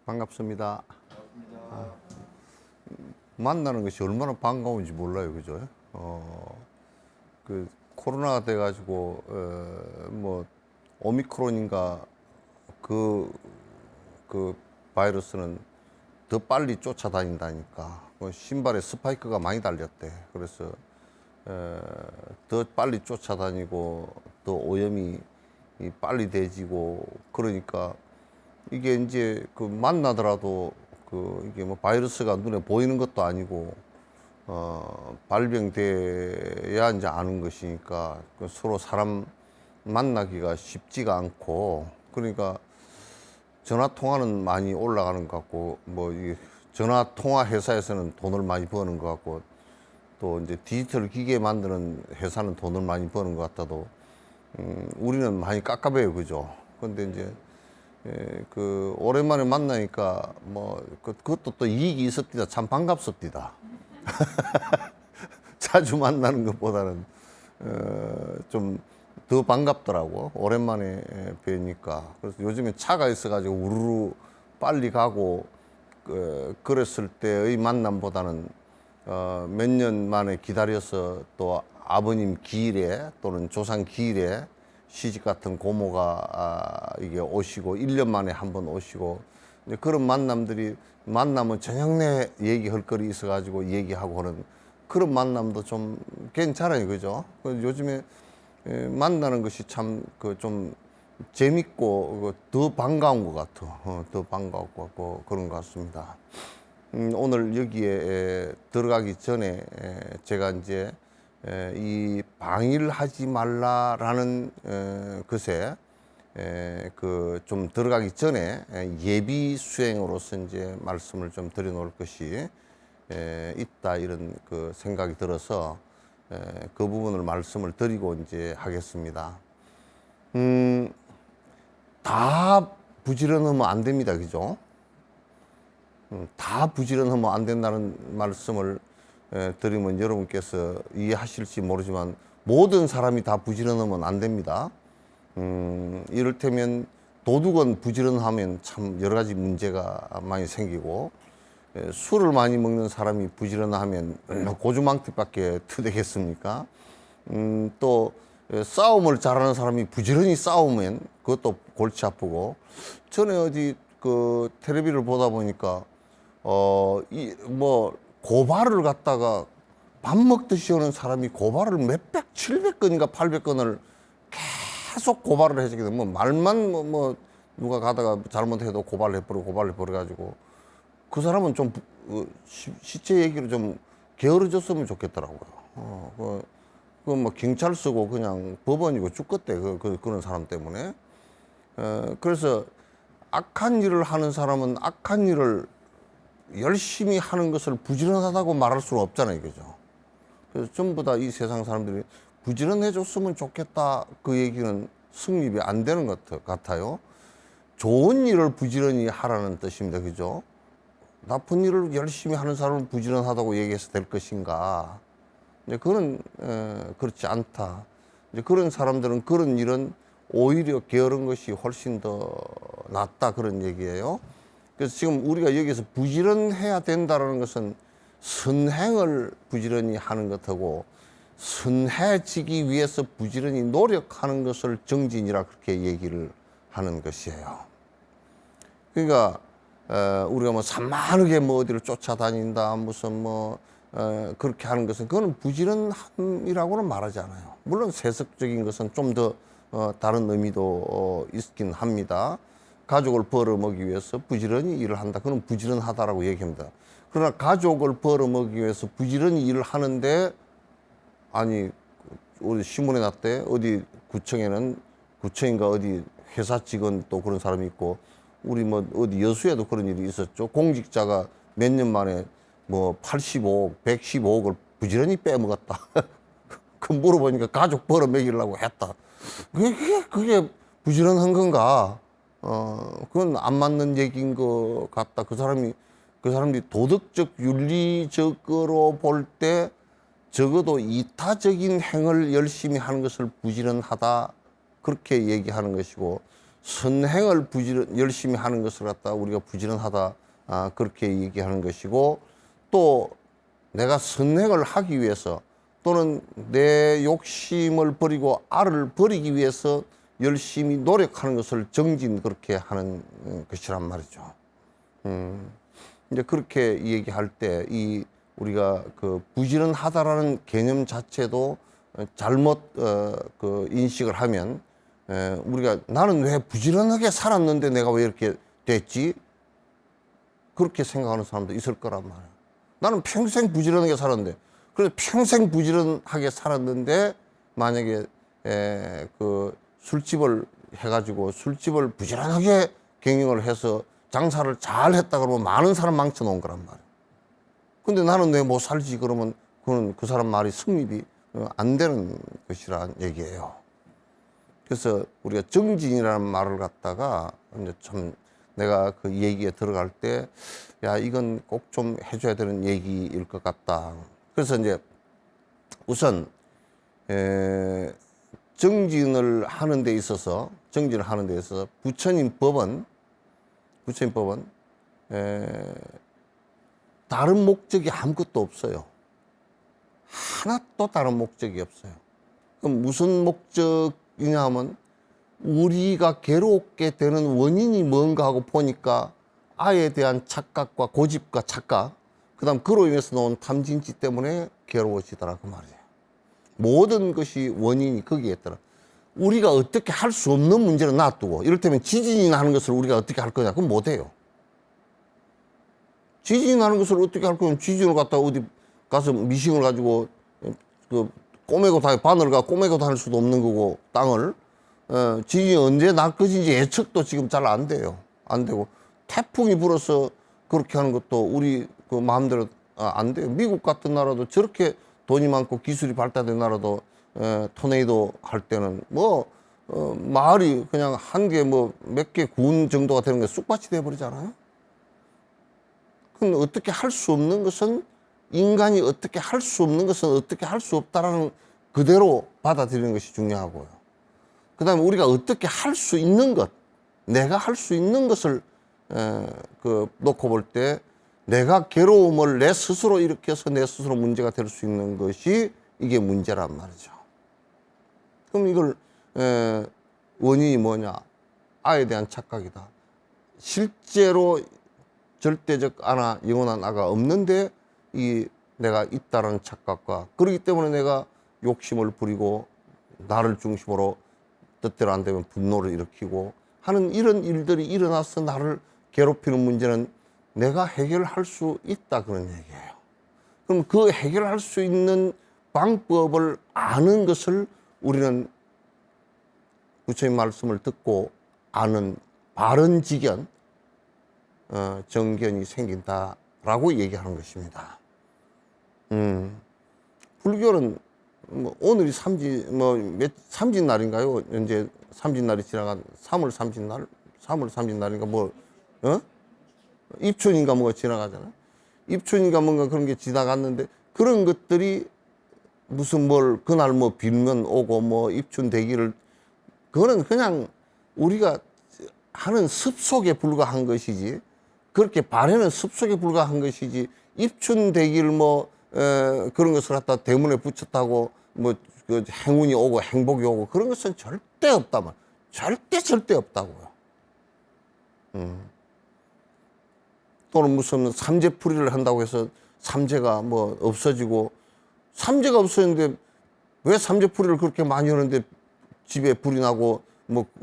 반갑습니다. 만나는 것이 얼마나 반가운지 몰라요, 그죠? 그 코로나가 돼가지고 뭐 오미크론인가 그 바이러스는 더 빨리 쫓아다닌다니까. 신발에 스파이크가 많이 달렸대. 그래서 더 빨리 쫓아다니고 더 오염이 빨리 돼지고 그러니까 이게 이제 그 만나더라도 이게 뭐 바이러스가 눈에 보이는 것도 아니고 발병돼야 이제 아는 것이니까 서로 사람 만나기가 쉽지가 않고 그러니까 전화 통화는 많이 올라가는 것 같고 뭐 이 전화 통화 회사에서는 돈을 많이 버는 것 같고 또 이제 디지털 기계 만드는 회사는 돈을 많이 버는 것 같아도 우리는 많이 깝깝해요, 그죠? 근데 이제 그 오랜만에 만나니까 뭐 그것도 또 이익이 있었디다. 참 반갑습니다. 자주 만나는 것보다는 좀 더 반갑더라고. 오랜만에 뵈니까. 그래서 요즘에 차가 있어가지고 우르르 빨리 가고 그랬을 때의 만남보다는 몇 년 만에 기다려서 또 아버님 기일에 또는 조상 기일에 시집 같은 고모가 이게 오시고 1년 만에 한 번 오시고 이제 그런 만남들이 만나면 저녁 내 얘기할 거리 있어가지고 얘기하고 하는 그런 만남도 좀 괜찮아요, 그죠? 요즘에 만나는 것이 참 그 좀 재밌고 더 반가운 것 같아. 더 반가운 것 같고 그런 것 같습니다. 오늘 여기에 들어가기 전에 제가 이제 이 방일하지 말라라는 것에 그 좀 들어가기 전에 예비 수행으로서 이제 말씀을 좀 드려놓을 것이 있다 이런 그 생각이 들어서 그 부분을 말씀을 드리고 이제 하겠습니다. 다 부지런하면 안 됩니다, 그죠? 다 부지런하면 안 된다는 말씀을 드리면 여러분께서 이해하실지 모르지만 모든 사람이 다 부지런하면 안 됩니다. 이를테면 도둑은 부지런하면 참 여러 가지 문제가 많이 생기고 술을 많이 먹는 사람이 부지런하면 고주망태밖에 더 되겠습니까? 또 싸움을 잘하는 사람이 부지런히 싸우면 그것도 골치 아프고 전에 어디 그 텔레비를 보다 보니까 이 뭐 고발을 갖다가 밥 먹듯이 하는 사람이 고발을 몇백, 700건인가 800건을 계속 고발을 해주게 되면 뭐 말만 뭐 누가 가다가 잘못해도 고발해버려 가지고 그 사람은 좀 시체 얘기로 좀 게으러졌으면 좋겠더라고요. 그 뭐 경찰 쓰고 그냥 법원이고 죽겠대 그런 사람 때문에. 그래서 악한 일을 하는 사람은 악한 일을 열심히 하는 것을 부지런하다고 말할 수는 없잖아요, 그죠? 그래서 전부 다 이 세상 사람들이 부지런해줬으면 좋겠다 그 얘기는 성립이 안 되는 것 같아요. 좋은 일을 부지런히 하라는 뜻입니다, 그죠? 나쁜 일을 열심히 하는 사람은 부지런하다고 얘기해서 될 것인가? 이제 그건 그렇지 않다. 이제 그런 사람들은 그런 일은 오히려 게으른 것이 훨씬 더 낫다 그런 얘기예요. 그래서 지금 우리가 여기서 부지런해야 된다는 것은 선행을 부지런히 하는 것하고 선해지기 위해서 부지런히 노력하는 것을 정진이라 그렇게 얘기를 하는 것이에요. 그러니까 우리가 뭐 산만하게 뭐 어디를 쫓아다닌다 무슨 뭐 그렇게 하는 것은 그거는 부지런함이라고는 말하지 않아요. 물론 세속적인 것은 좀 더 다른 의미도 있긴 합니다. 가족을 벌어먹기 위해서 부지런히 일을 한다. 그건 부지런하다라고 얘기합니다. 그러나 가족을 벌어먹기 위해서 부지런히 일을 하는데 아니 우리 신문에 났대 어디 구청인가 어디 회사 직원 또 그런 사람이 있고 우리 뭐 어디 여수에도 그런 일이 있었죠. 공직자가 몇 년 만에 뭐 85억, 115억을 부지런히 빼먹었다. 그 물어보니까 가족 벌어먹이려고 했다. 그게 부지런한 건가? 그건 안 맞는 얘기인 것 같다. 그 사람들이 도덕적, 윤리적으로 볼 때 적어도 이타적인 행을 열심히 하는 것을 부지런하다. 그렇게 얘기하는 것이고 선행을 열심히 하는 것을 갖다 우리가 부지런하다, 그렇게 얘기하는 것이고, 또 내가 선행을 하기 위해서 또는 내 욕심을 버리고 알을 버리기 위해서 열심히 노력하는 것을 정진, 그렇게 하는 것이란 말이죠. 이제 그렇게 얘기할 때 우리가 그 부지런하다라는 개념 자체도 잘못 그 인식을 하면, 우리가 나는 왜 부지런하게 살았는데 내가 왜 이렇게 됐지? 그렇게 생각하는 사람도 있을 거란 말이야. 나는 평생 부지런하게 살았는데, 그래서 평생 부지런하게 살았는데 만약에 그 술집을 해가지고 술집을 부지런하게 경영을 해서 장사를 잘 했다 그러면 많은 사람 망쳐놓은 거란 말이야. 근데 나는 왜 못 살지? 그러면 그건 그 사람 말이 성립이 안 되는 것이란 얘기예요. 그래서 우리가 정진이라는 말을 갖다가 이제 참 내가 그 얘기에 들어갈 때, 야, 이건 꼭 좀 해줘야 되는 얘기일 것 같다. 그래서 이제 우선 정진을 하는 데 있어서 부처님 법은 다른 목적이 아무것도 없어요. 하나도 다른 목적이 없어요. 그럼 무슨 목적이냐 하면, 우리가 괴롭게 되는 원인이 뭔가 하고 보니까 아에 대한 착각과 고집과 착각, 그 다음 그로 인해서 나온 탐진치 때문에 괴로워지더라, 그 말이에요. 모든 것이 원인이 거기에 있더라. 우리가 어떻게 할 수 없는 문제는 놔두고, 이를테면 지진이 나는 것을 우리가 어떻게 할 거냐, 그건 못해요. 지진이 나는 것을 어떻게 할 거냐, 지진을 갖다가 어디 가서 미싱을 가지고 그 꼬매고 바늘을 갖고 꼬매고 다닐 수도 없는 거고, 땅을 지진이 언제 날 것인지 예측도 지금 잘 안 돼요. 안 되고, 태풍이 불어서 그렇게 하는 것도 우리 그 마음대로 안 돼요. 미국 같은 나라도 저렇게 돈이 많고 기술이 발달된 나라도 토네이도 할 때는 마을이 그냥 한 개 몇 개 군 정도가 되는 게 쑥밭이 돼버리잖아요. 그럼 어떻게 할 수 없는 것은, 인간이 어떻게 할 수 없는 것은 어떻게 할 수 없다라는 그대로 받아들이는 것이 중요하고요. 그 다음에 우리가 어떻게 할 수 있는 것, 내가 할 수 있는 것을 놓고 볼 때, 내가 괴로움을 내 스스로 일으켜서 내 스스로 문제가 될 수 있는 것이 이게 문제란 말이죠. 그럼 이걸 원인이 뭐냐? 아에 대한 착각이다. 실제로 절대적 아나, 영원한 아가 없는데 내가 있다라는 착각과, 그렇기 때문에 내가 욕심을 부리고 나를 중심으로 뜻대로 안 되면 분노를 일으키고 하는 이런 일들이 일어나서 나를 괴롭히는 문제는 내가 해결할 수 있다, 그런 얘기예요. 그럼 그 해결할 수 있는 방법을 아는 것을 우리는 부처님 말씀을 듣고 아는 바른 지견, 정견이 생긴다라고 얘기하는 것입니다. 불교는 오늘이 삼진 날인가요? 이제 삼진 날이 지나간 3월 삼진 날인가 입춘인가 뭐가 지나가잖아요. 입춘인가 뭔가 그런 게 지나갔는데, 그런 것들이 무슨 그날 빌면 오고 입춘 대기를, 그거는 그냥 우리가 하는 습속에 불과한 것이지, 그렇게 바라는 습속에 불과한 것이지, 입춘 대기를 그런 것을 갖다 대문에 붙였다고 그 행운이 오고 행복이 오고 그런 것은 절대 없단 말이에요. 절대 없다고요. 또는 무슨 삼재풀이를 한다고 해서 삼재가 없어지고, 삼재가 없어졌는데 왜 삼재풀이를 그렇게 많이 하는데 집에 불이 나고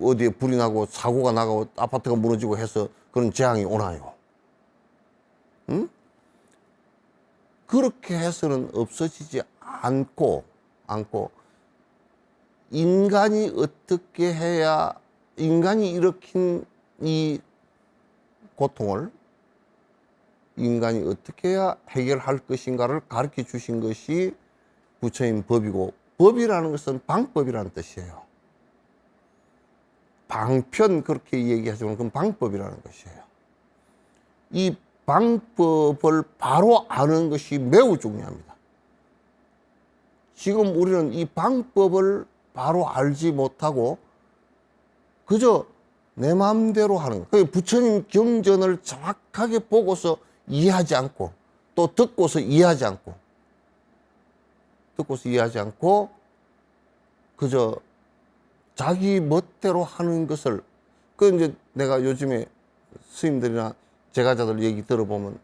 어디에 불이 나고 사고가 나고 아파트가 무너지고 해서 그런 재앙이 오나요? 응? 그렇게 해서는 없어지지 않고 인간이 어떻게 해야, 인간이 일으킨 이 고통을 인간이 어떻게 해야 해결할 것인가를 가르쳐 주신 것이 부처님 법이고, 법이라는 것은 방법이라는 뜻이에요. 방편 그렇게 얘기하지만 그건 방법이라는 것이에요. 이 방법을 바로 아는 것이 매우 중요합니다. 지금 우리는 이 방법을 바로 알지 못하고 그저 내 마음대로 하는 거. 부처님 경전을 정확하게 보고서 이해하지 않고 또 듣고서 이해하지 않고 그저 자기 멋대로 하는 것을 이제 내가 요즘에 스님들이나 제가자들 얘기 들어보면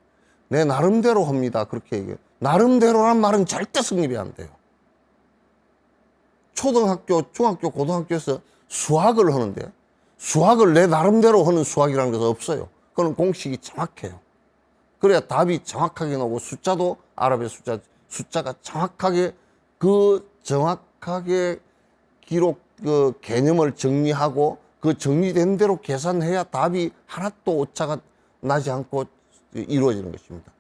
내 나름대로 합니다. 그렇게 얘기해요. 나름대로란 말은 절대 성립이 안 돼요. 초등학교, 중학교, 고등학교에서 수학을 하는데 수학을 내 나름대로 하는 수학이라는 것은 없어요. 그건 공식이 정확해요. 그래야 답이 정확하게 나오고 숫자도 아랍의 숫자가 정확하게 정확하게 기록 개념을 정리하고 그 정리된 대로 계산해야 답이 하나도 오차가 나지 않고 이루어지는 것입니다.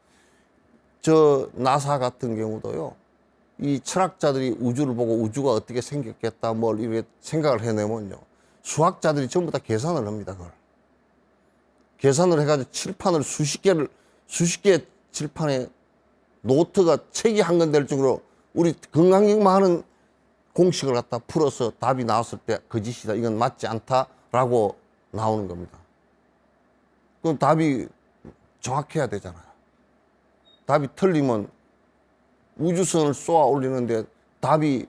저 나사 같은 경우도요. 이 철학자들이 우주를 보고 우주가 어떻게 생겼겠다 뭘 이렇게 생각을 해내면요. 수학자들이 전부 다 계산을 합니다. 그걸. 계산을 해가지고 칠판을 수십 개 칠판에 노트가 책이 한 권 될 정도로 우리 건강경만 하는 공식을 갖다 풀어서 답이 나왔을 때 거짓이다. 이건 맞지 않다라고 나오는 겁니다. 그럼 답이 정확해야 되잖아요. 답이 틀리면 우주선을 쏘아 올리는데 답이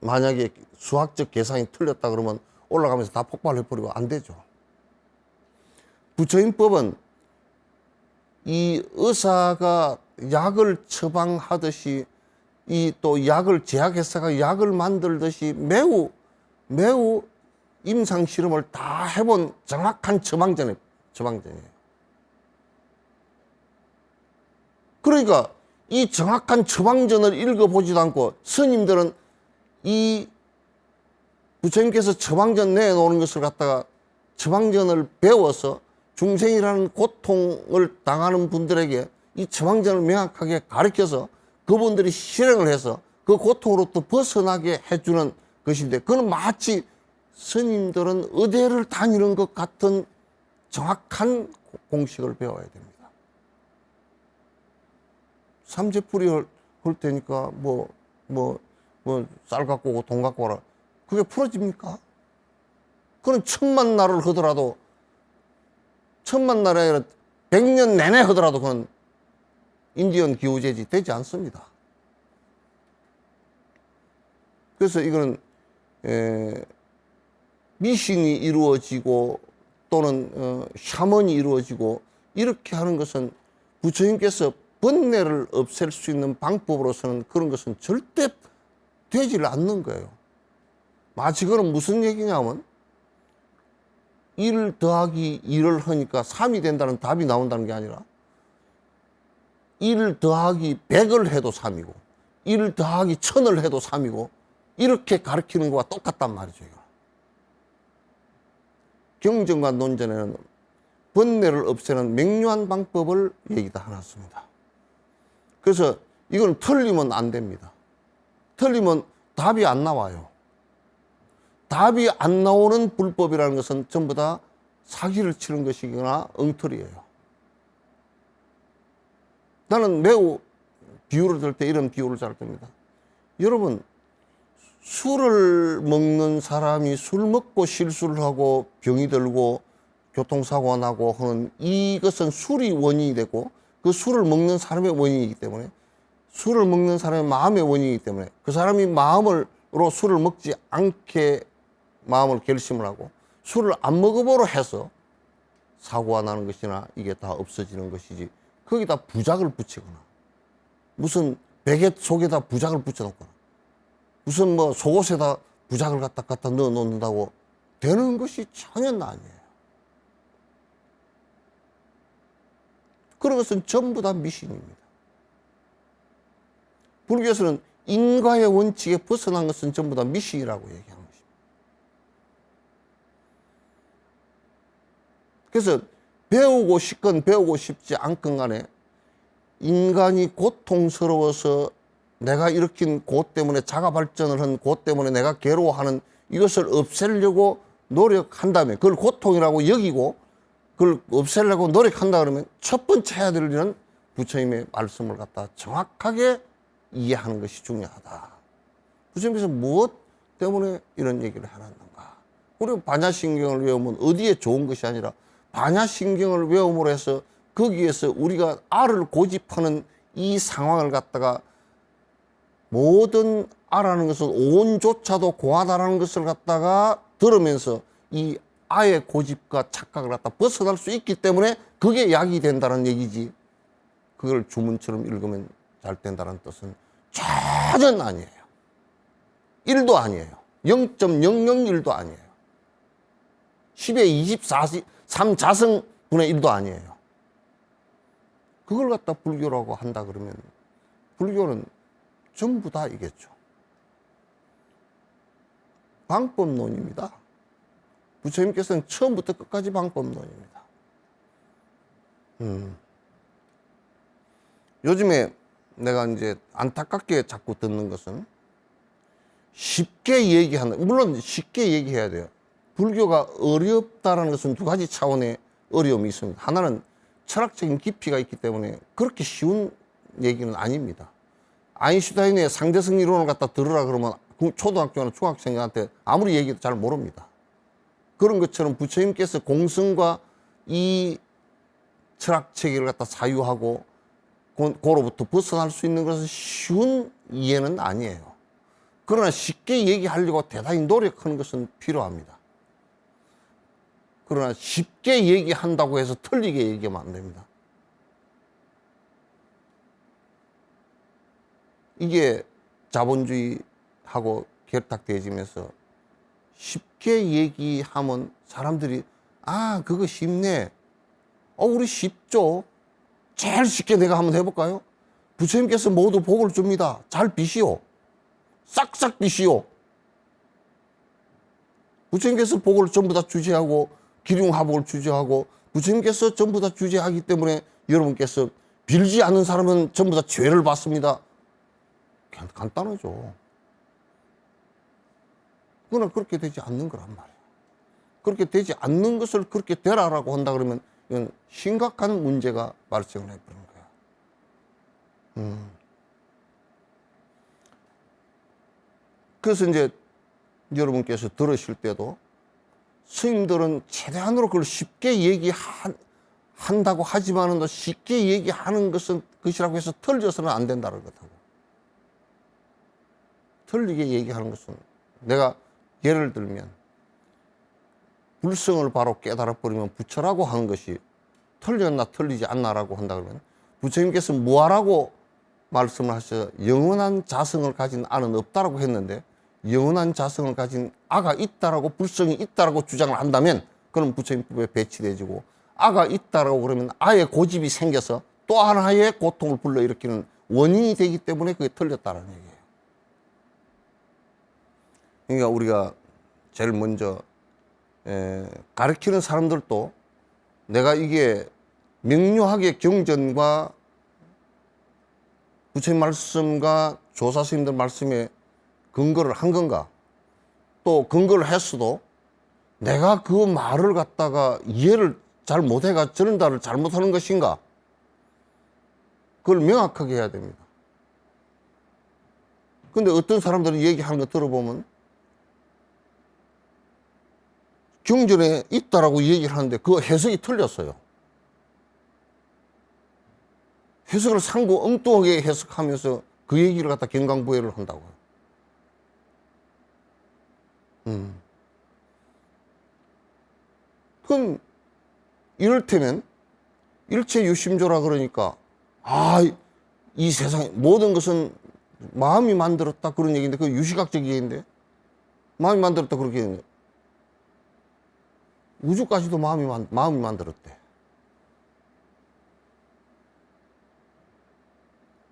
만약에 수학적 계산이 틀렸다 그러면 올라가면서 다 폭발해버리고 안 되죠. 부처님법은 이 의사가 약을 처방하듯이 이 또 약을 제약회사가 약을 만들듯이 매우 임상 실험을 다 해본 정확한 처방전이에요. 그러니까 이 정확한 처방전을 읽어보지도 않고 스님들은 이 부처님께서 처방전 내놓는 것을 갖다가 처방전을 배워서 중생이라는 고통을 당하는 분들에게 이 처방전을 명확하게 가르쳐서 그분들이 실행을 해서 그 고통으로부터 벗어나게 해주는 것인데 그건 마치 스님들은 의대를 다니는 것 같은 정확한 공식을 배워야 됩니다. 삼재풀이 할 때니까 쌀 갖고 오고 돈 갖고 오라. 그게 풀어집니까? 그건 천만 날을 하더라도 천만 날이 아니라 100년 내내 하더라도 그건 인디언 기우제지 되지 않습니다. 그래서 이거는 미신이 이루어지고 또는 샤먼이 이루어지고 이렇게 하는 것은 부처님께서 번뇌를 없앨 수 있는 방법으로서는 그런 것은 절대 되지를 않는 거예요. 마치 그건 무슨 얘기냐면 1 더하기 2를 하니까 3이 된다는 답이 나온다는 게 아니라 1 더하기 100을 해도 3이고 1 더하기 1000을 해도 3이고 이렇게 가르치는 거와 똑같단 말이죠. 경전과 논전에는 번뇌를 없애는 명료한 방법을 얘기다 해놨습니다. 그래서 이건 틀리면 안 됩니다. 틀리면 답이 안 나와요. 답이 안 나오는 불법이라는 것은 전부 다 사기를 치는 것이거나 엉터리예요. 나는 매우 비유를 들 때 이런 비유를 잘 듭니다. 여러분, 술을 먹는 사람이 술 먹고 실수를 하고 병이 들고 교통사고가 나고 하는 이것은 술이 원인이 되고 그 술을 먹는 사람의 원인이기 때문에 술을 먹는 사람의 마음의 원인이기 때문에 그 사람이 마음으로 술을 먹지 않게 마음을 결심을 하고 술을 안 먹어보려 해서 사고가 나는 것이나 이게 다 없어지는 것이지 거기다 부작을 붙이거나 무슨 베개 속에다 부작을 붙여놓거나 무슨 뭐 속옷에다 부작을 갖다 넣어 놓는다고 되는 것이 전혀 아니에요. 그런 것은 전부 다 미신입니다. 불교에서는 인과의 원칙에 벗어난 것은 전부 다 미신이라고 얘기하는 것입니다. 그래서 배우고 싶건 배우고 싶지 않건 간에 인간이 고통스러워서 내가 일으킨 고 때문에 자가 발전을 한 고 때문에 내가 괴로워하는 이것을 없애려고 노력한다면 그걸 고통이라고 여기고 그걸 없애려고 노력한다 그러면 첫 번째 해야 될 일은 부처님의 말씀을 갖다 정확하게 이해하는 것이 중요하다. 부처님께서 무엇 때문에 이런 얘기를 해놨는가? 우리가 반야신경을 외우면 어디에 좋은 것이 아니라 반야신경을 외움으로 해서 거기에서 우리가 알을 고집하는 이 상황을 갖다가 모든 알아는 것은 온조차도 고하다라는 것을 갖다가 들으면서 이 아의 고집과 착각을 갖다 벗어날 수 있기 때문에 그게 약이 된다는 얘기지. 그걸 주문처럼 읽으면 잘 된다는 뜻은 전혀 아니에요. 1도 아니에요. 0.001도 아니에요. 10의 23 자성분의 1도 아니에요. 그걸 갖다 불교라고 한다 그러면 불교는 전부 다 이겠죠. 방법론입니다. 부처님께서는 처음부터 끝까지 방법론입니다. 요즘에 내가 이제 안타깝게 자꾸 듣는 것은 쉽게 얘기하는, 물론 쉽게 얘기해야 돼요. 불교가 어렵다는 것은 두 가지 차원의 어려움이 있습니다. 하나는 철학적인 깊이가 있기 때문에 그렇게 쉬운 얘기는 아닙니다. 아인슈타인의 상대성 이론을 갖다 들으라 그러면 초등학교나 중학생한테 아무리 얘기해도 잘 모릅니다. 그런 것처럼 부처님께서 공성과 이 철학 체계를 갖다 사유하고 그로부터 벗어날 수 있는 것은 쉬운 이해는 아니에요. 그러나 쉽게 얘기하려고 대단히 노력하는 것은 필요합니다. 그러나 쉽게 얘기한다고 해서 틀리게 얘기하면 안 됩니다. 이게 자본주의하고 결탁되어지면서 쉽게 얘기하면 사람들이 그거 쉽네. 우리 쉽죠. 제일 쉽게 내가 한번 해볼까요? 부처님께서 모두 복을 줍니다. 잘 비시오. 싹싹 비시오. 부처님께서 복을 전부 다 주제하고 기륭하복을 주제하고 부처님께서 전부 다 주제하기 때문에 여러분께서 빌지 않는 사람은 전부 다 죄를 받습니다. 간단하죠. 그러나 그렇게 되지 않는 거란 말이에요. 그렇게 되지 않는 것을 그렇게 되라라고 한다 그러면 이건 심각한 문제가 발생을 해버리는 거야. 그래서 이제 여러분께서 들으실 때도 스님들은 최대한으로 그걸 쉽게 얘기한다고 하지만은 또 쉽게 얘기하는 것이라고 해서 틀려서는 안 된다는 것하고 틀리게 얘기하는 것은 내가 예를 들면 불성을 바로 깨달아버리면 부처라고 하는 것이 틀렸나 틀리지 않나라고 한다 그러면 부처님께서 뭐하라고 말씀을 하셔서 영원한 자성을 가진 아는 없다라고 했는데 영원한 자성을 가진 아가 있다라고 불성이 있다라고 주장을 한다면 그럼 부처님법에 배치되어지고 아가 있다라고 그러면 아의 고집이 생겨서 또 하나의 고통을 불러일으키는 원인이 되기 때문에 그게 틀렸다는 얘기예요. 그러니까 우리가 제일 먼저 가르치는 사람들도 내가 이게 명료하게 경전과 부처님 말씀과 조사 스님들 말씀에 근거를 한 건가? 또 근거를 했어도 내가 그 말을 갖다가 이해를 잘 못해가 전달을 잘못하는 것인가? 그걸 명확하게 해야 됩니다. 근데 어떤 사람들은 얘기하는 거 들어보면 경전에 있다라고 얘기를 하는데 그 해석이 틀렸어요. 해석을 상고 엉뚱하게 해석하면서 그 얘기를 갖다 경강부회를 한다고요. 그럼 이를테면 일체 유심조라 그러니까 이 세상에 모든 것은 마음이 만들었다 그런 얘기인데 그 유시각적 얘기인데 마음이 만들었다 그렇게 얘기했는데 우주까지도 마음이 만들었대.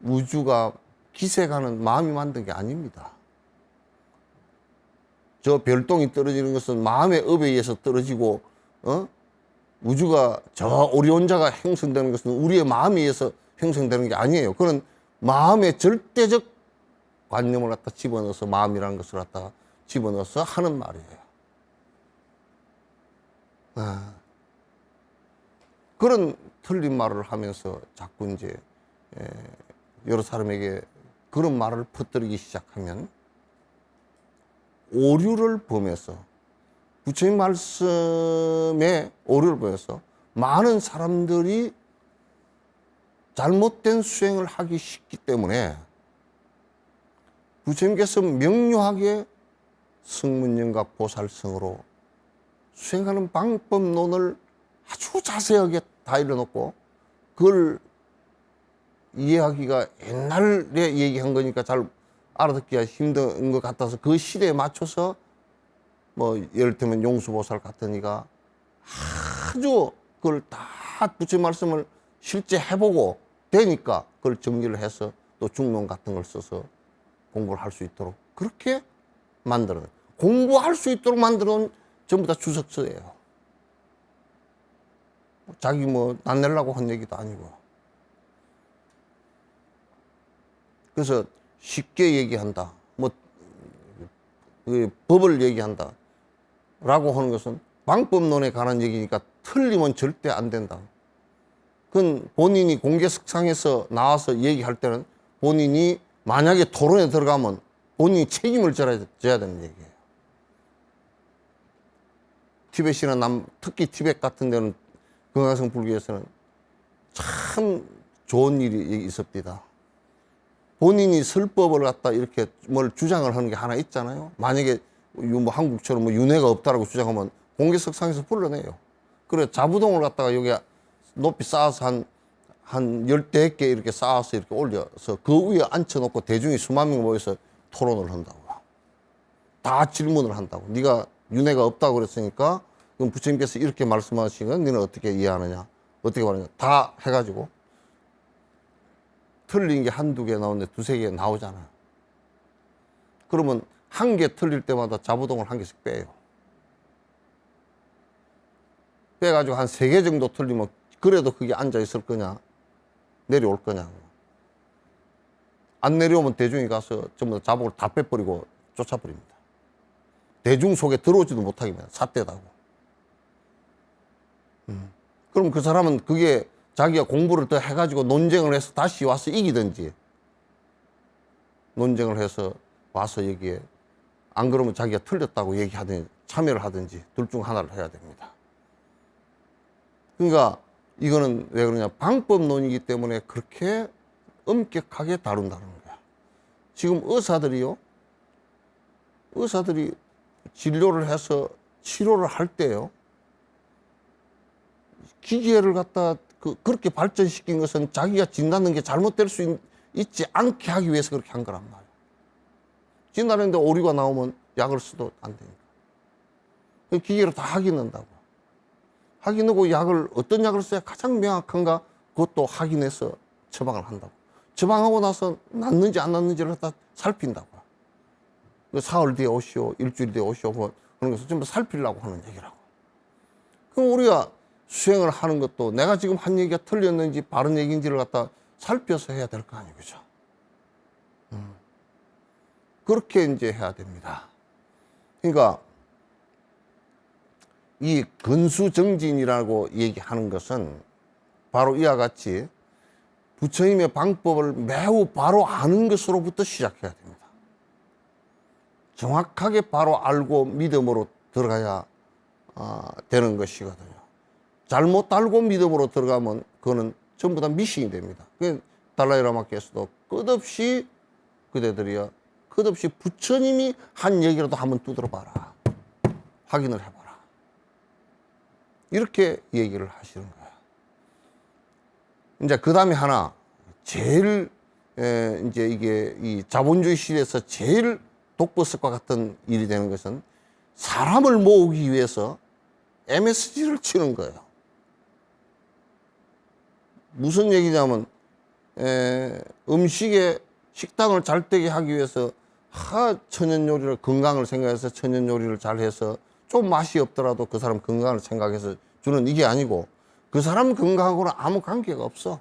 우주가 기세가는 마음이 만든 게 아닙니다. 저 별똥이 떨어지는 것은 마음의 업에 의해서 떨어지고 우주가 저 오리온자가 형성되는 것은 우리의 마음에 의해서 형성되는 게 아니에요. 그런 마음의 절대적 관념을 갖다 집어넣어서 마음이라는 것을 갖다가 집어넣어서 하는 말이에요. 그런 틀린 말을 하면서 자꾸 이제 여러 사람에게 그런 말을 퍼뜨리기 시작하면 오류를 범해서 부처님 말씀에 오류를 보여서 많은 사람들이 잘못된 수행을 하기 쉽기 때문에 부처님께서 명료하게 승문영각 보살성으로 수행하는 방법론을 아주 자세하게 다 이뤄놓고 그걸 이해하기가 옛날에 얘기한 거니까 잘 알아듣기가 힘든 것 같아서 그 시대에 맞춰서 뭐 예를 들면 용수보살 같은 이가 아주 그걸 다 부처님 말씀을 실제 해보고 되니까 그걸 정리를 해서 또 중론 같은 걸 써서 공부를 할 수 있도록 그렇게 만들어 공부할 수 있도록 만들어 놓은 전부 다 주석서예요. 자기 뭐 낯내려고 한 얘기도 아니고. 그래서 쉽게 얘기한다. 뭐 법을 얘기한다. 라고 하는 것은 방법론에 관한 얘기니까 틀리면 절대 안 된다. 그건 본인이 공개석상에서 나와서 얘기할 때는 본인이 만약에 토론에 들어가면 본인이 책임을 져야 되는 얘기예요. 티벳이나 특히 티벳 같은 데는 금강산 불교에서는 참 좋은 일이 있습니다. 본인이 설법을 갖다 이렇게 뭘 주장을 하는 게 하나 있잖아요. 만약에 뭐 한국처럼 뭐 윤회가 없다라고 주장하면 공개석상에서 불러내요. 그래 자부동을 갖다가 여기 높이 쌓아서 한 열대 개 이렇게 쌓아서 이렇게 올려서 그 위에 앉혀놓고 대중이 수만 명 모여서 토론을 한다고. 다 질문을 한다고. 네가 윤회가 없다고 그랬으니까 그럼 부처님께서 이렇게 말씀하신 건 너는 어떻게 이해하느냐, 어떻게 말하느냐 다 해가지고 틀린 게 한두 개 나오는데 두세 개 나오잖아. 그러면 한 개 틀릴 때마다 자부동을 한 개씩 빼요. 빼가지고 한 세 개 정도 틀리면 그래도 그게 앉아 있을 거냐, 내려올 거냐. 안 내려오면 대중이 가서 전부 다 자복을 다 빼버리고 쫓아버립니다. 대중 속에 들어오지도 못하게 합니다. 삿대다고. 그럼 그 사람은 그게 자기가 공부를 더 해가지고 논쟁을 해서 다시 와서 이기든지 논쟁을 해서 와서 여기에 안 그러면 자기가 틀렸다고 얘기하든지 참여를 하든지 둘 중 하나를 해야 됩니다. 그러니까 이거는 왜 그러냐, 방법론이기 때문에 그렇게 엄격하게 다룬다는 거야. 지금 의사들이 진료를 해서 치료를 할 때요, 기계를 갖다 그렇게 발전시킨 것은 자기가 진단하는 게 잘못될 수 있지 않게 하기 위해서 그렇게 한 거란 말이야. 진단하는데 오류가 나오면 약을 써도 안 되니까. 기계로 다 확인한다고. 확인하고 약을, 어떤 약을 써야 가장 명확한가 그것도 확인해서 처방을 한다고. 처방하고 나서 낫는지 안 낫는지를 다 살핀다고. 사흘 뒤에 오시오, 일주일 뒤에 오시오, 그런 것을 전부 살피려고 하는 얘기라고. 그럼 우리가 수행을 하는 것도 내가 지금 한 얘기가 틀렸는지 바른 얘기인지를 갖다 살펴서 해야 될 거 아니에요. 그죠? 그렇게 이제 해야 됩니다. 그러니까 이 근수정진이라고 얘기하는 것은 바로 이와 같이 부처님의 방법을 매우 바로 아는 것으로부터 시작해야 됩니다. 정확하게 바로 알고 믿음으로 들어가야 되는 것이거든요. 잘못 알고 믿음으로 들어가면 그거는 전부 다 미신이 됩니다. 달라이라마께서도 끝없이 그대들이야 끝없이 부처님이 한 얘기라도 한번 두드려 봐라, 확인을 해봐라, 이렇게 얘기를 하시는 거예요. 이제 그 다음에 하나 제일 이제 이게 이 자본주의 시대에서 제일 독버섯과 같은 일이 되는 것은 사람을 모으기 위해서 MSG를 치는 거예요. 무슨 얘기냐면 음식에 식당을 잘 되게 하기 위해서 천연 요리를, 건강을 생각해서 천연 요리를 잘 해서 좀 맛이 없더라도 그 사람 건강을 생각해서 주는 이게 아니고 그 사람 건강하고는 아무 관계가 없어.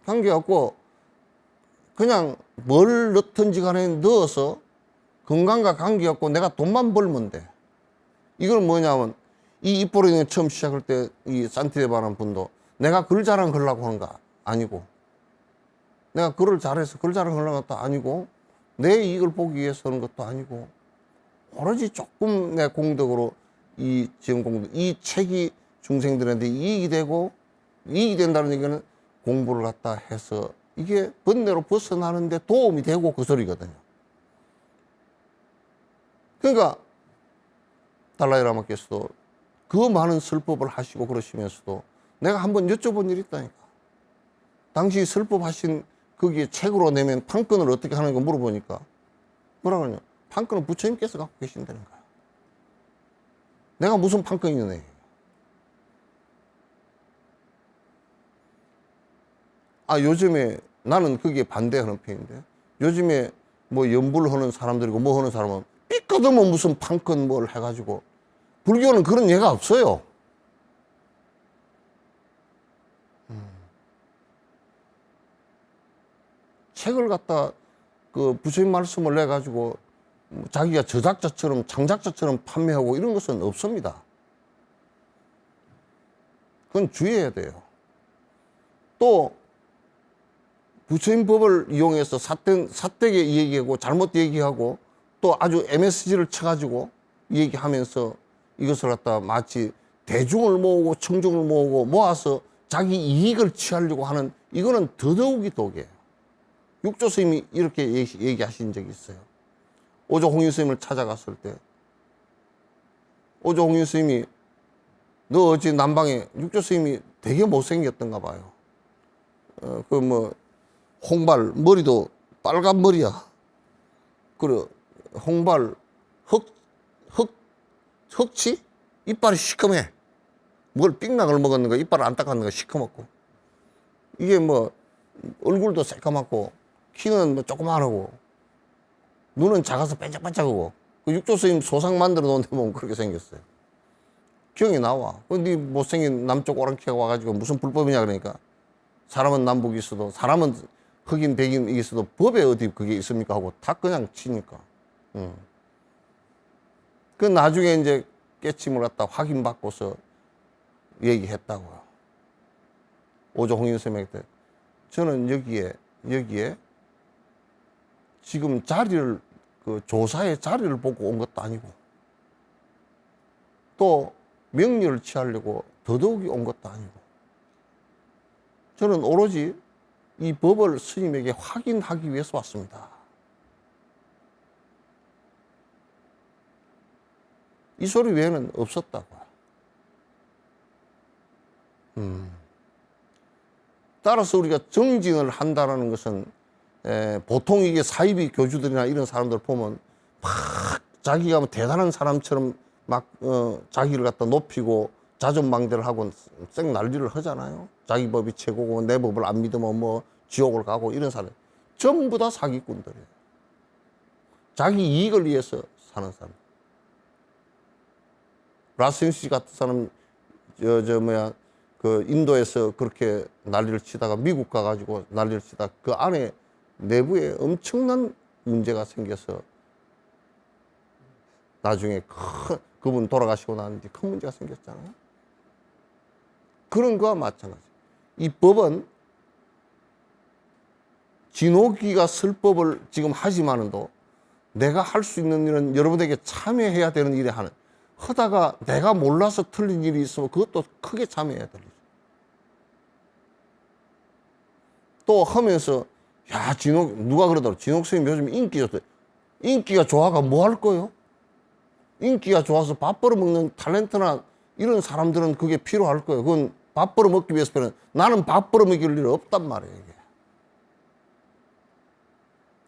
관계없고 그냥 뭘 넣든지 간에 넣어서 건강과 관계없고 내가 돈만 벌면 돼. 이건 뭐냐면 이 입보리는 처음 시작할 때 이 산티데바라는 분도 내가 글 자랑 하려고 하는 거 아니고, 내가 글을 잘해서 글 자랑 하려는 것도 아니고, 내 이익을 보기 위해서 하는 것도 아니고, 오로지 조금 내 공덕으로 이 지은 공덕, 이 책이 중생들한테 이익이 되고, 이익이 된다는 얘기는 공부를 갖다 해서 이게 번뇌로 벗어나는데 도움이 되고 그 소리거든요. 그러니까 달라이 라마께서도 그 많은 설법을 하시고 그러시면서도 내가 한번 여쭤본 일이 있다니까. 당시 설법하신 거기에 책으로 내면 판권을 어떻게 하는가 물어보니까 뭐라 그러냐. 판권은 부처님께서 갖고 계신다는 거야. 내가 무슨 판권이 있네. 요즘에 나는 거기에 반대하는 편인데, 요즘에 뭐 연불 하는 사람들이고 뭐 하는 사람은 삐끗하면 무슨 판권 뭘 해가지고, 불교는 그런 예가 없어요. 책을 갖다 그 부처님 말씀을 내 가지고 자기가 저작자처럼 창작자처럼 판매하고 이런 것은 없습니다. 그건 주의해야 돼요. 또 부처님 법을 이용해서 삿되게 얘기하고 잘못 얘기하고 또 아주 MSG를 쳐가지고 얘기하면서 이것을 갖다 마치 대중을 모으고 청중을 모으고 모아서 자기 이익을 취하려고 하는, 이거는 더더욱이 독이에요. 육조 스님이 이렇게 얘기하신 적이 있어요. 오조 홍인 스님을 찾아갔을 때 오조 홍인 스님이 너 어찌 남방에, 육조 스님이 되게 못생겼던가 봐요. 홍발 머리도 빨간 머리야. 그리고 홍발 흑치 이빨이 시커매. 뭘 삑락을 먹었는가, 이빨을 안 닦았는가 시커멓고, 이게 뭐 얼굴도 새까맣고 키는 뭐 조그만하고 눈은 작아서 반짝반짝하고, 그 육조 스님 소상 만들어 놓은 데 보면 그렇게 생겼어요. 기억이 나와. 근데 못생긴 남쪽 오랑캐가 와가지고 무슨 불법이냐 그러니까, 사람은 남북이 있어도, 사람은 흑인 백인이 있어도 법에 어디 그게 있습니까 하고 다 그냥 치니까. 그 나중에 이제 깨침을 갖다 확인받고서 얘기했다고요. 오조 홍인 스님한테 저는 여기에 지금 자리를, 그 조사의 자리를 보고 온 것도 아니고 또 명리를 취하려고 더더욱이 온 것도 아니고, 저는 오로지 이 법을 스님에게 확인하기 위해서 왔습니다. 이 소리 외에는 없었다고요. 따라서 우리가 정진을 한다는 것은, 보통 이게 사이비 교주들이나 이런 사람들 보면 막 자기가 뭐 대단한 사람처럼 막 자기를 갖다 높이고 자존망대를 하고 쌩 난리를 하잖아요. 자기 법이 최고고 내 법을 안 믿으면 뭐 지옥을 가고, 이런 사람 전부 다 사기꾼들이에요. 자기 이익을 위해서 사는 사람. 라스인 씨 같은 사람 그 인도에서 그렇게 난리를 치다가 미국 가가지고 난리를 치다 그 안에 내부에 엄청난 문제가 생겨서 나중에 그분 돌아가시고 나는데 큰 문제가 생겼잖아요. 그런 거와 마찬가지. 이 법은 진호기가 설법을 지금 하지만도 내가 할 수 있는 일은 여러분에게 참여해야 되는 일에 하다가 내가 몰라서 틀린 일이 있으면 그것도 크게 참여해야 될 일이죠. 또 하면서 누가 그러더라고. 진옥 선생님 요즘 인기 좋대. 인기가 좋아가 뭐 할 거요? 인기가 좋아서 밥 벌어먹는 탤런트나 이런 사람들은 그게 필요할 거예요. 그건 밥 벌어먹기 위해서는, 나는 밥 벌어먹일 일 없단 말이에요. 이게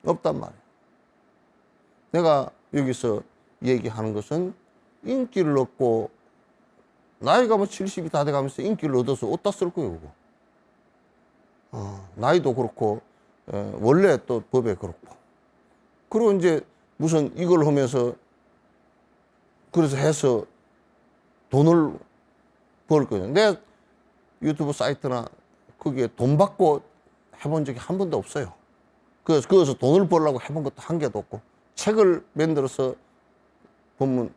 없단 말이에요. 내가 여기서 얘기하는 것은 인기를 얻고, 나이가 뭐 70이 다 돼가면서 인기를 얻어서 어디다 쓸 거예요, 그거. 나이도 그렇고, 원래 또 법에 그렇고. 그리고 이제 무슨 이걸 하면서, 그래서 해서 돈을 벌 거예요. 내 유튜브 사이트나 거기에 돈 받고 해본 적이 한 번도 없어요. 그래서 거기서 돈을 벌려고 해본 것도 한 개도 없고, 책을 만들어서 본문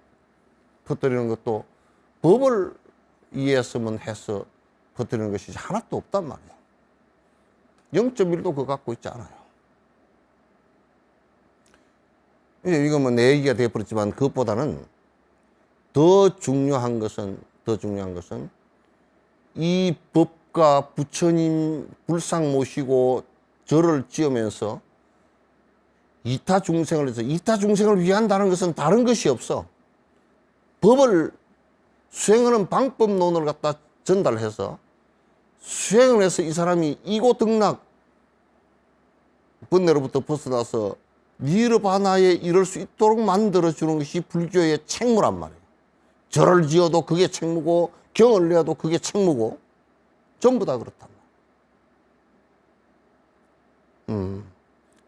퍼뜨리는 것도 법을 이해했으면 해서 퍼뜨리는 것이 하나도 없단 말이에요. 0.1도 그거 갖고 있지 않아요. 이제 이거 뭐 내 얘기가 되어버렸지만 그것보다는 더 중요한 것은 이 법과 부처님 불상 모시고 절을 지으면서 이타 중생을 해서 이타 중생을 위한다는 것은 다른 것이 없어. 법을 수행하는 방법론을 갖다 전달해서 수행을 해서 이 사람이 이고등락 번뇌로부터 벗어나서 니르바나에 이를 수 있도록 만들어주는 것이 불교의 책무란 말이에요. 절을 지어도 그게 책무고 경을 내어도 그게 책무고 전부 다 그렇단 말이에요.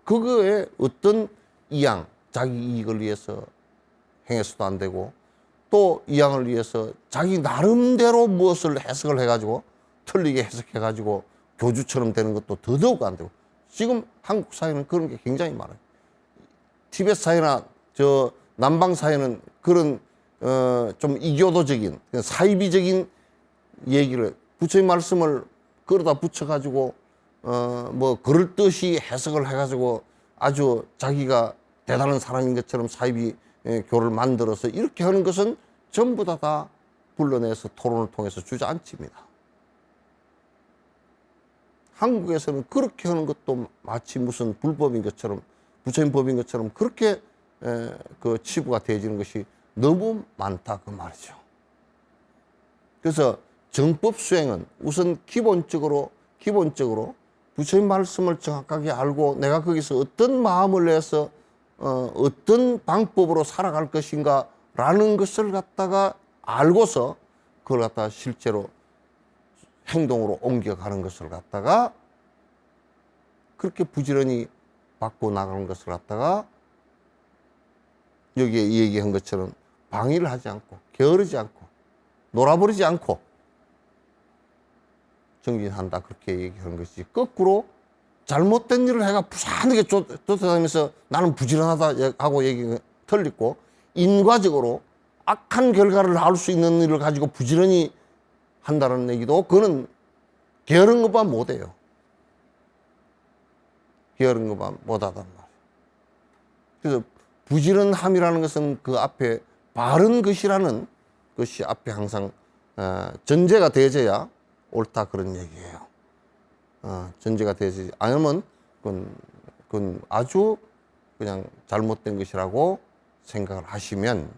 그거에 어떤 이양, 자기 이익을 위해서 행해서도 안 되고 또 이양을 위해서 자기 나름대로 무엇을 해석을 해가지고 틀리게 해석해가지고 교주처럼 되는 것도 더더욱 안 되고 지금 한국 사회는 그런 게 굉장히 많아요. 티베트 사회나 저 남방 사회는 그런 좀 이교도적인 사이비적인 얘기를 부처의 말씀을 끌어다 붙여가지고 뭐 그럴듯이 해석을 해가지고 아주 자기가 대단한 사람인 것처럼 사이비 교를 만들어서 이렇게 하는 것은 전부 다 불러내서 토론을 통해서 주저앉힙니다. 한국에서는 그렇게 하는 것도 마치 무슨 불법인 것처럼 부처님 법인 것처럼 그렇게 그 치부가 되어지는 것이 너무 많다 그 말이죠. 그래서 정법 수행은 우선 기본적으로 부처님 말씀을 정확하게 알고 내가 거기서 어떤 마음을 내서 어떤 방법으로 살아갈 것인가 라는 것을 갖다가 알고서 그걸 갖다가 실제로 행동으로 옮겨가는 것을 갖다가 그렇게 부지런히 바꿔 나가는 것을 갖다가 여기에 얘기한 것처럼 방해를 하지 않고 게으르지 않고 놀아버리지 않고 정진한다 그렇게 얘기하는 것이 거꾸로 잘못된 일을 해가 부산하게 쫓아다니면서 나는 부지런하다 하고 얘기가 틀리고 인과적으로 악한 결과를 낳을 수 있는 일을 가지고 부지런히 한다는 얘기도 그거는 게으른 것만 못해요. 게으른 것만 못하단 말이에요. 그래서 부지런함이라는 것은 그 앞에 바른 것이라는 것이 앞에 항상 전제가 되어져야 옳다 그런 얘기예요. 전제가 되어지지 않으면 그건 아주 그냥 잘못된 것이라고 생각을 하시면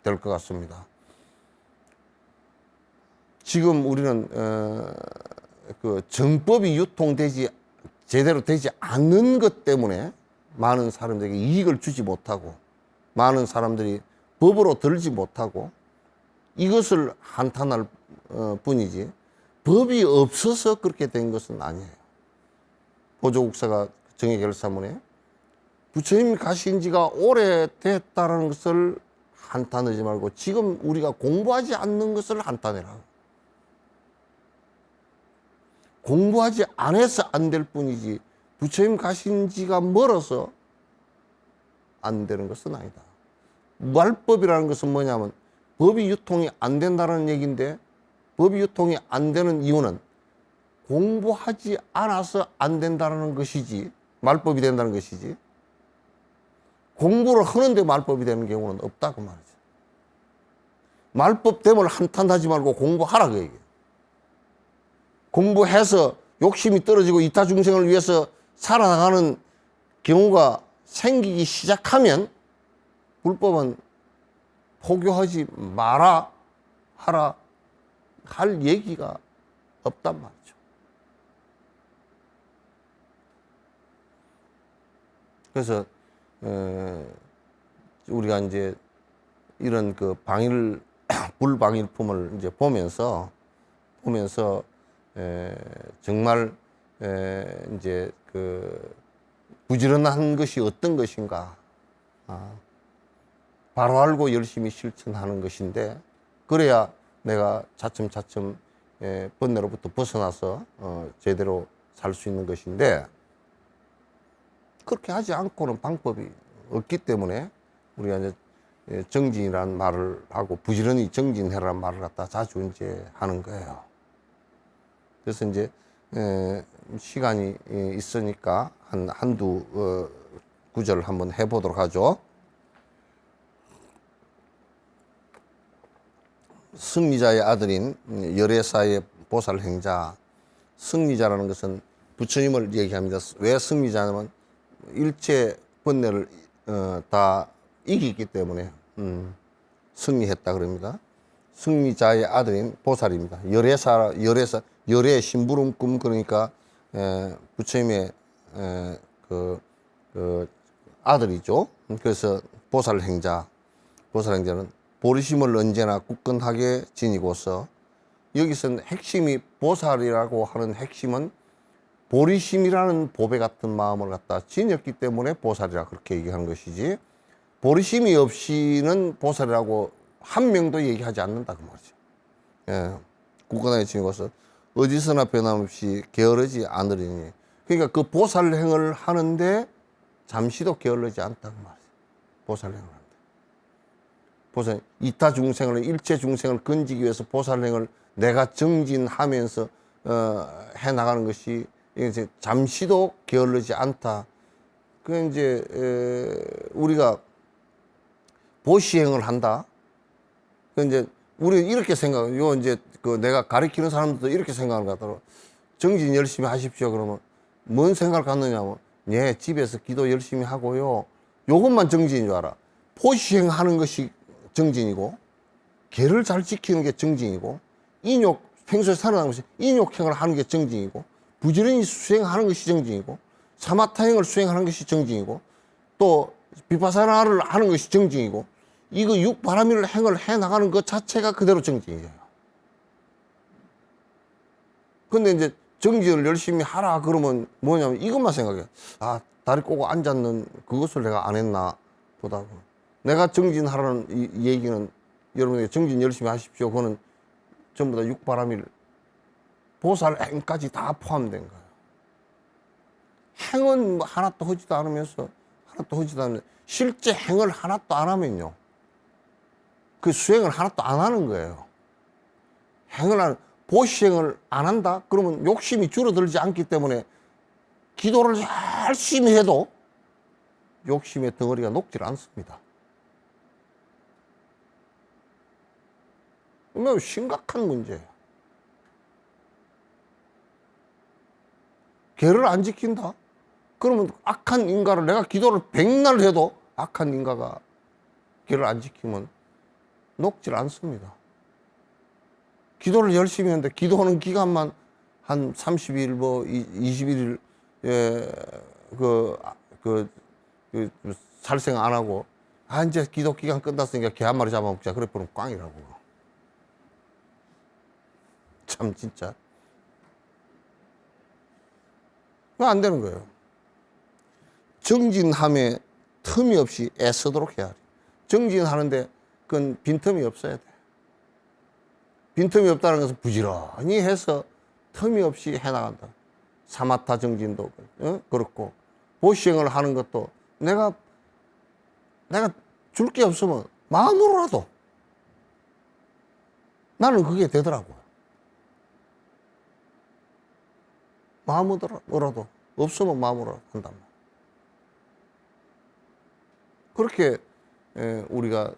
될 것 같습니다. 지금 우리는 그 정법이 유통되지 제대로 되지 않는 것 때문에 많은 사람들에게 이익을 주지 못하고 많은 사람들이 법으로 들지 못하고 이것을 한탄할 뿐이지 법이 없어서 그렇게 된 것은 아니에요. 보조국사가 정의결사문에 부처님 가신 지가 오래됐다는 것을 한탄하지 말고 지금 우리가 공부하지 않는 것을 한탄해라. 공부하지 않아서 안 될 뿐이지 부처님 가신 지가 멀어서 안 되는 것은 아니다. 말법이라는 것은 뭐냐면 법이 유통이 안 된다는 얘기인데 법이 유통이 안 되는 이유는 공부하지 않아서 안 된다는 것이지 말법이 된다는 것이지 공부를 하는데 말법이 되는 경우는 없다 그 말이죠. 말법됨을 한탄하지 말고 공부하라 그 얘기예요. 공부해서 욕심이 떨어지고 이타중생을 위해서 살아나가는 경우가 생기기 시작하면 불법은 포교하지 마라 하라 할 얘기가 없단 말이죠. 그래서 우리가 이제 이런 그 불방일품을 이제 보면서 정말 이제 그 부지런한 것이 어떤 것인가 바로 알고 열심히 실천하는 것인데 그래야 내가 차츰차츰 번뇌로부터 벗어나서 제대로 살 수 있는 것인데 그렇게 하지 않고는 방법이 없기 때문에 우리가 이제 정진이라는 말을 하고 부지런히 정진해라는 말을 갖다 자주 이제 하는 거예요. 그래서 이제 시간이 있으니까 한두 구절 한번 해보도록 하죠. 승리자의 아들인 열애사의 보살 행자. 승리자라는 것은 부처님을 얘기합니다. 왜 승리자냐면 일체 번뇌를 다 이기기 때문에 승리했다 그럽니다. 승리자의 아들인 보살입니다. 열애 심부름꾼, 그러니까 부처님의 그 아들이죠. 그래서 보살 행자는 보리심을 언제나 굳건하게 지니고서, 여기서는 핵심이 보살이라고 하는 핵심은 보리심이라는 보배 같은 마음을 갖다 지녔기 때문에 보살이라 그렇게 얘기하는 것이지, 보리심이 없이는 보살이라고 한 명도 얘기하지 않는다 그 말이죠. 예, 굳건하게 지니고서 어디서나 변함없이 게으르지 않으리니, 그러니까 그 보살행을 하는데 잠시도 게을르지 않다 그 말이죠. 보살행을 하는데, 보살 이타 중생을, 일체 중생을 건지기 위해서 보살행을 내가 정진하면서 해 나가는 것이 이제 잠시도 게을르지 않다. 그 이제 우리가 보시행을 한다. 그 이제 우리 이렇게 생각해요. 이제 그 내가 가르치는 사람들도 이렇게 생각하는 것 같더라고. 정진 열심히 하십시오. 그러면 뭔 생각을 갖느냐면, 예, 집에서 기도 열심히 하고요. 요것만 정진인 줄 알아. 보시행 하는 것이 정진이고, 계를 잘 지키는 게 정진이고, 인욕, 평소에 살아가는 것이 인욕행을 하는 게 정진이고, 부지런히 수행하는 것이 정진이고, 사마타행을 수행하는 것이 정진이고, 또 비파사나를 하는 것이 정진이고, 이거 육바라밀 행을 해 나가는 것 자체가 그대로 정진이에요. 근데 이제 정진을 열심히 하라 그러면 뭐냐면 이것만 생각해. 아, 다리 꼬고 앉았는 그것을 내가 안 했나 보다. 내가 정진하라는 이 얘기는, 여러분에게 정진 열심히 하십시오. 그거는 전부 다 육바라밀 보살 행까지 다 포함된 거예요. 행은 뭐 하나도 하지도 않으면서, 실제 행을 하나도 안 하면요, 그 수행을 하나도 안 하는 거예요. 보시행을 안 한다? 그러면 욕심이 줄어들지 않기 때문에 기도를 열심히 해도 욕심의 덩어리가 녹질 않습니다. 매우 심각한 문제예요. 계를 안 지킨다? 그러면 악한 인가를, 내가 기도를 100날 해도 악한 인가가 계를 안 지키면 녹질 않습니다. 기도를 열심히 했는데, 기도하는 기간만 한 30일, 뭐 21일, 살생 안 하고, 아, 이제 기도 기간 끝났으니까 개 한 마리 잡아먹자. 그래 보면 꽝이라고. 참, 진짜. 왜 안 되는 거예요? 정진함에 틈이 없이 애쓰도록 해야 돼. 정진하는데 그건 빈틈이 없어야 돼. 빈틈이 없다는 것은 부지런히 해서 틈이 없이 해나간다. 사마타 정진도 그렇고, 보시행을 하는 것도 내가 줄 게 없으면 마음으로라도, 나는 그게 되더라고요. 마음으로라도, 없으면 마음으로 한단 말이야. 그렇게 우리가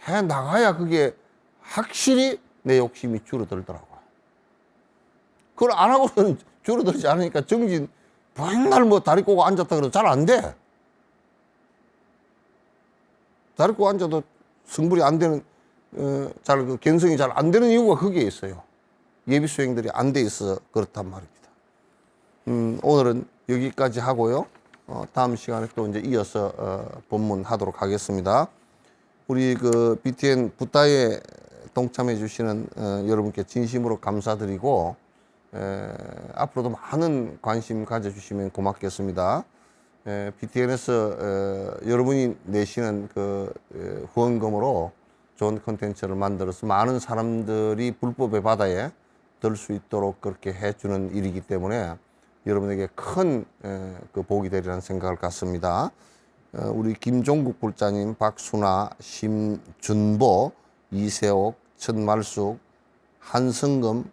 해 나가야 그게 확실히 내 욕심이 줄어들더라고요. 그걸 안 하고는 줄어들지 않으니까 정진 맨날 뭐 다리 꼬고 앉았다 그래도 잘 안 돼. 다리 꼬고 앉아도 성불이 안 되는, 그 견성이 잘 안 되는 이유가 거기에 있어요. 예비 수행들이 안 돼 있어서 그렇단 말입니다. 오늘은 여기까지 하고요. 다음 시간에 또 이제 이어서 본문하도록 하겠습니다. 우리 그 BTN 붓다에 동참해 주시는 여러분께 진심으로 감사드리고, 앞으로도 많은 관심 가져주시면 고맙겠습니다. BTN에서 여러분이 내시는 그 후원금으로 좋은 콘텐츠를 만들어서 많은 사람들이 불법의 바다에 들 수 있도록 그렇게 해주는 일이기 때문에 여러분에게 큰 그 복이 되리라는 생각을 갖습니다. 우리 김종국 불자님, 박순아, 심준보, 이세옥, 천말숙, 한성금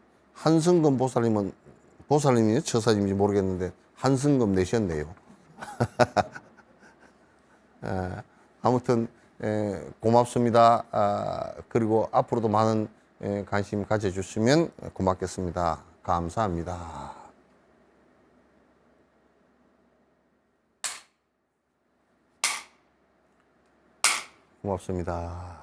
보살님이 처사님인지 모르겠는데 한성금 내셨네요. 아무튼 고맙습니다. 그리고 앞으로도 많은 관심 가져주시면 고맙겠습니다. 감사합니다. 고맙습니다.